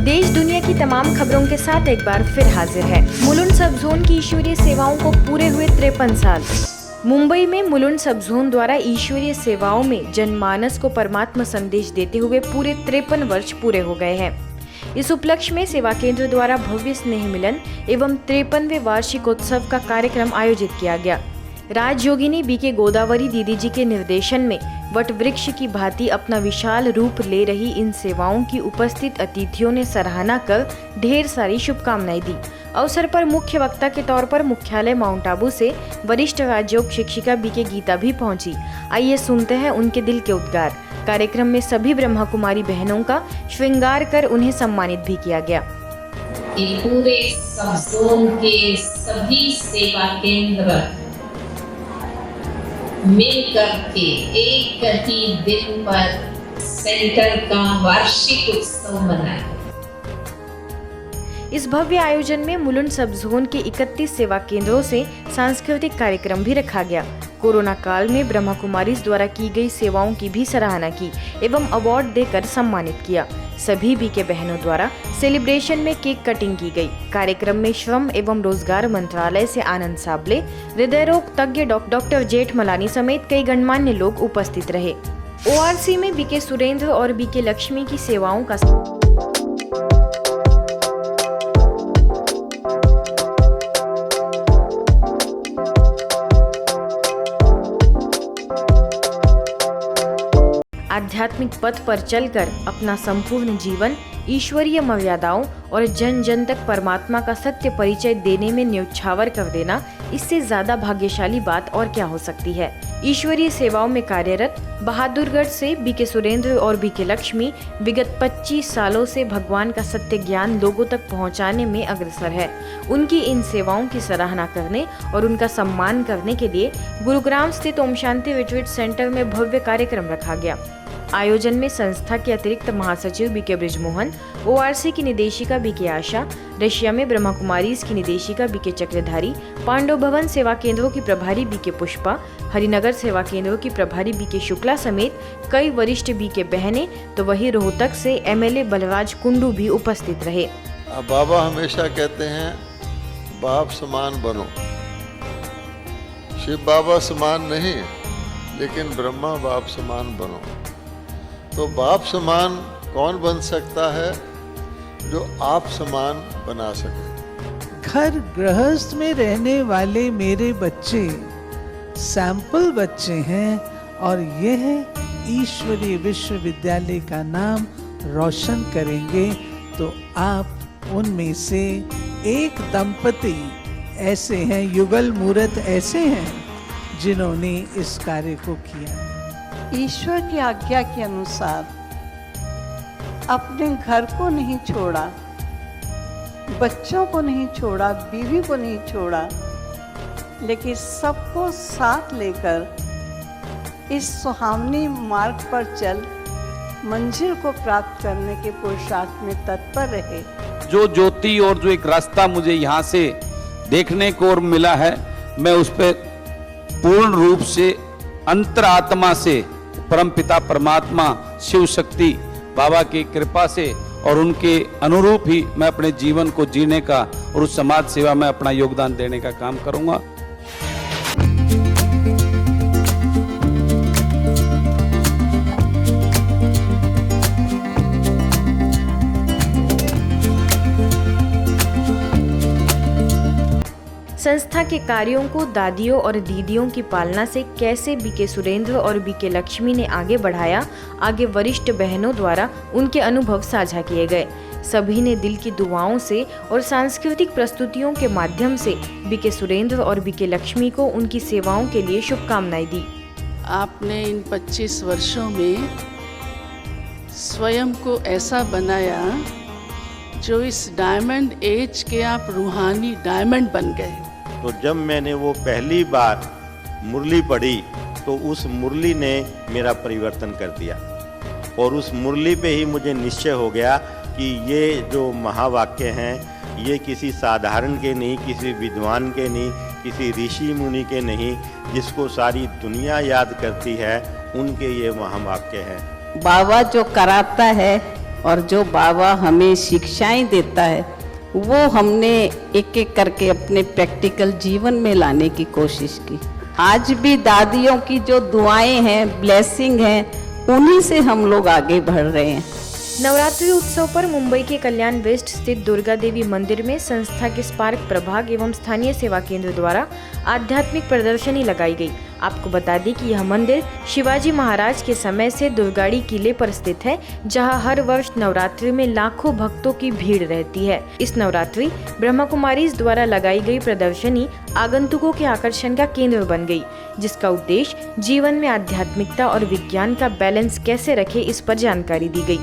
देश दुनिया की तमाम खबरों के साथ एक बार फिर हाजिर है। मुलुंड सब जोन की ईश्वरीय सेवाओं को पूरे हुए 53 साल। मुंबई में मुलुंड सब जोन द्वारा ईश्वरीय सेवाओं में जनमानस को परमात्मा संदेश देते हुए पूरे 53 वर्ष पूरे हो गए हैं। इस उपलक्ष्य में सेवा केंद्र द्वारा भव्य स्नेह मिलन एवं 53वें वार्षिक उत्सव का कार्यक्रम आयोजित किया गया। राजयोगिनी बीके गोदावरी दीदी जी के निर्देशन में वट वृक्ष की भांति अपना विशाल रूप ले रही इन सेवाओं की उपस्थित अतिथियों ने सराहना कर ढेर सारी शुभकामनाएं दी। अवसर पर मुख्य वक्ता के तौर पर मुख्यालय माउंट आबू से वरिष्ठ राजयोग शिक्षिका बीके गीता भी पहुंची। आइए सुनते हैं उनके दिल के उद्गार। कार्यक्रम में सभी ब्रह्मा कुमारी बहनों का श्रृंगार कर उन्हें सम्मानित भी किया गया। पूरे सब जोन के सभी सेवा केंद्र मिलकर के एक ही दिन पर सेंटर का वार्षिक उत्सव मनाया। इस भव्य आयोजन में मुलुंड सब जोन के 31 सेवा केंद्रों से सांस्कृतिक कार्यक्रम भी रखा गया। कोरोना काल में ब्रह्मा कुमारीज द्वारा की गई सेवाओं की भी सराहना की एवं अवार्ड देकर सम्मानित किया। सभी बीके बहनों द्वारा सेलिब्रेशन में केक कटिंग की गई। कार्यक्रम में श्रम एवं रोजगार मंत्रालय से आनंद साबले, हृदय रोग तज्ञ डॉक्टर जेठमलानी समेत कई गणमान्य लोग उपस्थित रहे। ओआरसी में बीके सुरेंद्र और बीके लक्ष्मी की सेवाओं का आध्यात्मिक पथ पर चलकर अपना संपूर्ण जीवन ईश्वरीय मर्यादाओं और जन जन तक परमात्मा का सत्य परिचय देने में न्यौछावर कर देना, इससे ज्यादा भाग्यशाली बात और क्या हो सकती है। ईश्वरीय सेवाओं में कार्यरत बहादुरगढ़ से बीके सुरेंद्र और बीके लक्ष्मी विगत 25 सालों से भगवान का सत्य ज्ञान लोगों तक पहुंचाने में अग्रसर है। उनकी इन सेवाओं की सराहना करने और उनका सम्मान करने के लिए गुरुग्राम स्थित ओम शांति रिट्रीट सेंटर में भव्य कार्यक्रम रखा गया। आयोजन में संस्था के अतिरिक्त महासचिव बीके ब्रिजमोहन, ओआरसी की निदेशिका बीके आशा, रशिया में ब्रह्मा कुमारीज की निदेशिका बीके चक्रधारी, पांडव भवन सेवा केंद्रों की प्रभारी बीके पुष्पा, हरिनगर सेवा केंद्रों की प्रभारी बीके शुक्ला समेत कई वरिष्ठ बीके बहने, तो वही रोहतक से एमएलए बलराज कुंडू भी उपस्थित रहे। बाबा हमेशा कहते हैं बाप समान बनो। शिव बाबा समान नहीं, लेकिन ब्रह्मा बाप समान बनो। तो बाप समान कौन बन सकता है? जो आप समान बना सके। घर गृहस्थ में रहने वाले मेरे बच्चे सैंपल बच्चे हैं और यह ईश्वरीय विश्वविद्यालय का नाम रोशन करेंगे। तो आप उनमें से एक दंपति ऐसे हैं, युगल मूर्त ऐसे हैं जिन्होंने इस कार्य को किया। ईश्वर की आज्ञा के अनुसार अपने घर को नहीं छोड़ा, बच्चों को नहीं छोड़ा, बीवी को नहीं छोड़ा, लेकिन सबको साथ लेकर इस सुहावनी मार्ग पर चल मंजिल को प्राप्त करने के पुरुषार्थ में तत्पर रहे। जो ज्योति और जो एक रास्ता मुझे यहाँ से देखने को और मिला है, मैं उस पर पूर्ण रूप से अंतरात्मा से परमपिता परमात्मा शिव शक्ति बाबा की कृपा से और उनके अनुरूप ही मैं अपने जीवन को जीने का और उस समाज सेवा में अपना योगदान देने का काम करूंगा। संस्था के कार्यों को दादियों और दीदियों की पालना से कैसे बीके सुरेंद्र और बीके लक्ष्मी ने आगे बढ़ाया, आगे वरिष्ठ बहनों द्वारा उनके अनुभव साझा किए गए। सभी ने दिल की दुआओं से और सांस्कृतिक प्रस्तुतियों के माध्यम से बीके सुरेंद्र और बीके लक्ष्मी को उनकी सेवाओं के लिए शुभकामनाएं दी। आपने इन 25 वर्षों में स्वयं को ऐसा बनाया जो इस डायमंड एज के आप रूहानी डायमंड बन गए। तो जब मैंने वो पहली बार मुरली पढ़ी तो उस मुरली ने मेरा परिवर्तन कर दिया और उस मुरली पे ही मुझे निश्चय हो गया कि ये जो महावाक्य हैं ये किसी साधारण के नहीं, किसी विद्वान के नहीं, किसी ऋषि मुनि के नहीं, जिसको सारी दुनिया याद करती है उनके ये महावाक्य हैं। बाबा जो कराता है और जो बाबा हमें शिक्षाएं देता है वो हमने एक एक करके अपने प्रैक्टिकल जीवन में लाने की कोशिश की। आज भी दादियों की जो दुआएं हैं, ब्लेसिंग हैं, उन्हीं से हम लोग आगे बढ़ रहे हैं। नवरात्रि उत्सव पर मुंबई के कल्याण वेस्ट स्थित दुर्गा देवी मंदिर में संस्था के स्पार्क प्रभाग एवं स्थानीय सेवा केंद्र द्वारा आध्यात्मिक प्रदर्शनी लगाई गई। आपको बता दें कि यह मंदिर शिवाजी महाराज के समय से दुर्गाड़ी किले पर स्थित है, जहां हर वर्ष नवरात्रि में लाखों भक्तों की भीड़ रहती है। इस नवरात्रि ब्रह्मा कुमारीज द्वारा लगाई गई प्रदर्शनी आगंतुकों के आकर्षण का केंद्र बन गई, जिसका उद्देश्य जीवन में आध्यात्मिकता और विज्ञान का बैलेंस कैसे रखे, इस पर जानकारी दी गई।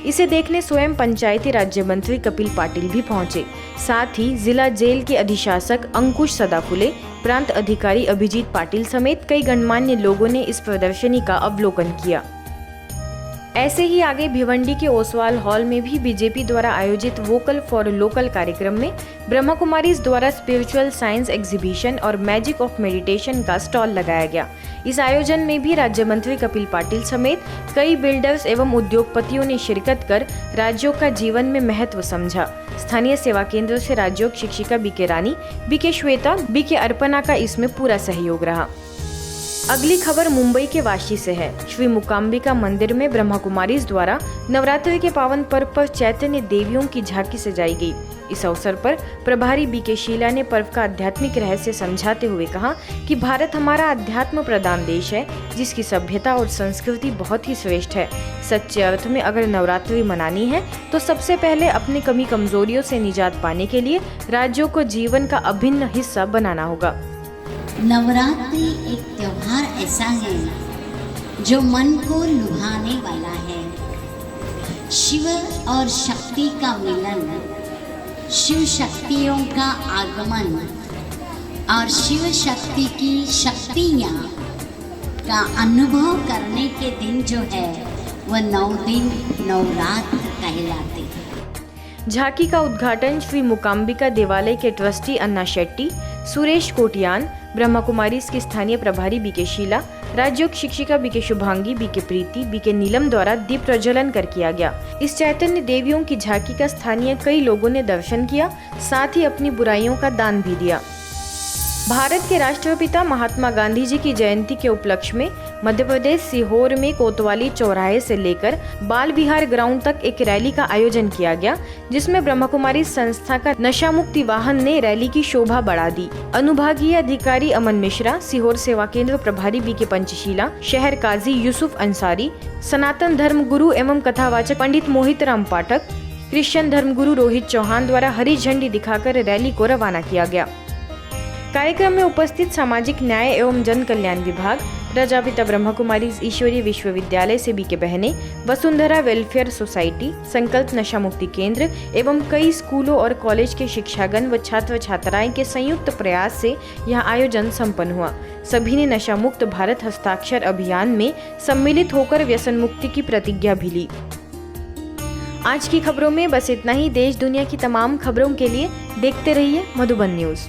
इसे देखने स्वयं पंचायती राज्य मंत्री कपिल पाटिल भी पहुंचे। साथ ही जिला जेल के अधिशासक अंकुश सदाफुले, प्रांत अधिकारी अभिजीत पाटिल समेत कई गणमान्य लोगों ने इस प्रदर्शनी का अवलोकन किया। ऐसे ही आगे भिवंडी के ओसवाल हॉल में भी बीजेपी द्वारा आयोजित वोकल फॉर लोकल कार्यक्रम में ब्रह्मा कुमारीज द्वारा स्पिरिचुअल साइंस एग्जीबिशन और मैजिक ऑफ मेडिटेशन का स्टॉल लगाया गया। इस आयोजन में भी राज्य मंत्री कपिल पाटिल समेत कई बिल्डर्स एवं उद्योगपतियों ने शिरकत कर राज्यों का जीवन में महत्व समझा। स्थानीय सेवा केंद्र से राज्योग शिक्षिका बीके रानी, बीके श्वेता, बीके अर्पणा का इसमें पूरा सहयोग रहा। अगली खबर मुंबई के वाशी से है। श्री मूकांबिका मंदिर में ब्रह्मा कुमारीज द्वारा नवरात्रि के पावन पर्व पर चैतन्य देवियों की झांकी सजाई गई। इस अवसर पर प्रभारी बीके शीला ने पर्व का आध्यात्मिक रहस्य समझाते हुए कहा कि भारत हमारा अध्यात्म प्रधान देश है, जिसकी सभ्यता और संस्कृति बहुत ही श्रेष्ठ है। सच्चे अर्थ में अगर नवरात्रि मनानी है तो सबसे पहले अपनी कमी कमजोरियों से निजात पाने के लिए राज्यों को जीवन का अभिन्न हिस्सा बनाना होगा। नवरात्रि एक त्योहार ऐसा है जो मन को लुभाने वाला है। शिव और शक्ति का मिलन, शिव शक्तियों का आगमन और शिव शक्ति की शक्तियाँ का अनुभव करने के दिन जो है वह 9 दिन नवरात्र कहलाते हैं। झांकी का उद्घाटन श्री मूकांबिका देवालय के ट्रस्टी अन्ना शेट्टी, सुरेश कोटियान, ब्रह्मा कुमारीज की स्थानीय प्रभारी बीके शीला, राज्योग शिक्षिका बीके शुभांगी, बीके प्रीति, बीके नीलम द्वारा दीप प्रज्वलन कर किया गया। इस चैतन्य देवियों की झांकी का स्थानीय कई लोगों ने दर्शन किया, साथ ही अपनी बुराइयों का दान भी दिया। भारत के राष्ट्रपिता महात्मा गांधी जी की जयंती के उपलक्ष्य में मध्य प्रदेश सीहोर में कोतवाली चौराहे से लेकर बाल विहार ग्राउंड तक एक रैली का आयोजन किया गया, जिसमें ब्रह्मा कुमारी संस्था का नशा मुक्ति वाहन ने रैली की शोभा बढ़ा दी। अनुभागीय अधिकारी अमन मिश्रा, सीहोर सेवा केंद्र प्रभारी बीके पंचशीला, शहर काजी यूसुफ अंसारी, सनातन धर्म गुरु एवं कथावाचक पंडित मोहित राम पाठक, क्रिश्चियन धर्मगुरु रोहित चौहान द्वारा हरी झंडी दिखाकर रैली को रवाना किया गया। कार्यक्रम में उपस्थित सामाजिक न्याय एवं जन कल्याण विभाग, प्रजापिता ब्रह्मा कुमारीज ईश्वरीय विश्वविद्यालय से बीके बहने, वसुंधरा वेलफेयर सोसाइटी, संकल्प नशा मुक्ति केंद्र एवं कई स्कूलों और कॉलेज के शिक्षागण व छात्र छात्राएं के संयुक्त प्रयास से यह आयोजन संपन्न हुआ। सभी ने नशा मुक्त भारत हस्ताक्षर अभियान में सम्मिलित होकर व्यसन मुक्ति की प्रतिज्ञा भी ली। आज की खबरों में बस इतना ही। देश दुनिया की तमाम खबरों के लिए देखते रहिए मधुबन न्यूज।